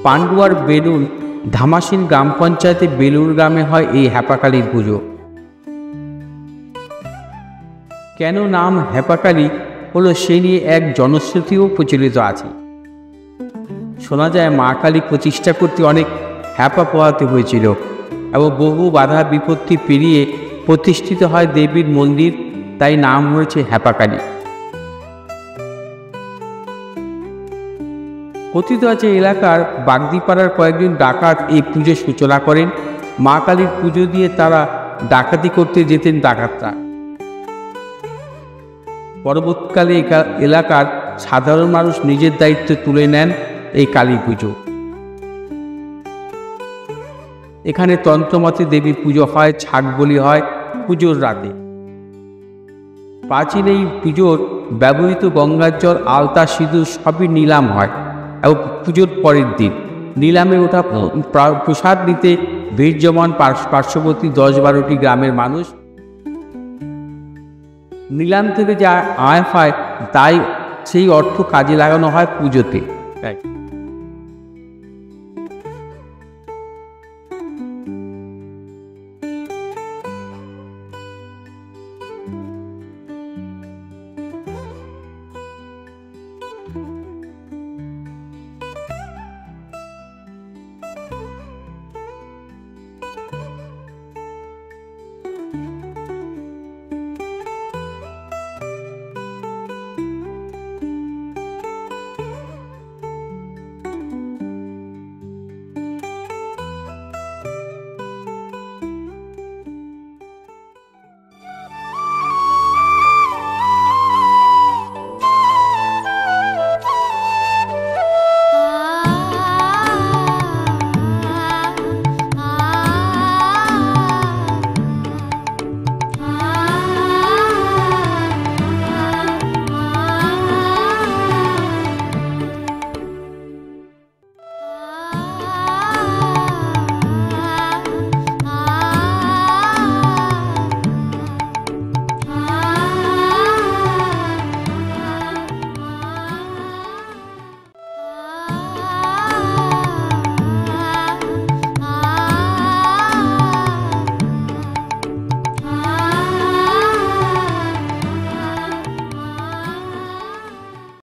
পান্ডুয়ার বেলুর ধামাসিন গ্রাম পঞ্চায়েতে বেলুর গ্রামে হয় এই হ্যাপাকালীর পুজো। কেন নাম হ্যাপাকালী হলো সে নিয়ে এক জনশ্রুতিও প্রচলিত আছে। শোনা যায় মা কালী প্রতিষ্ঠা করতে অনেক হ্যাপা পোহাতে হয়েছিল এবং বহু বাধা বিপত্তি পেরিয়ে প্রতিষ্ঠিত হয় দেবীর মন্দির, তাই নাম হয়েছে হ্যাপাকালী। কথিত আছে এলাকার বাগদিপাড়ার কয়েকজন ডাকাত এই পুজোর সূচনা করেন। মা কালীর পুজো দিয়ে তারা ডাকাতি করতে যেতেন ডাকাতরা। পরবর্তীকালে এলাকার সাধারণ মানুষ নিজের দায়িত্ব তুলে নেন এই কালী পুজো। এখানে তন্ত্রমতে দেবী পুজো হয়, ছাগ বলি হয় পুজোর রাতে। প্রাচীন এই পুজোর ব্যবহৃত গঙ্গার জল, আলতা, সিঁদুর সবই নিলাম হয় এবং পুজোর পরের দিন নিলামে ওঠা প্রসাদ নিতে ভিড় জমান পার্শ্ববর্তী 10-12টি গ্রামের মানুষ। নিলাম থেকে যা আয় হয় তাই সেই অর্থ কাজে লাগানো হয় পুজোতে।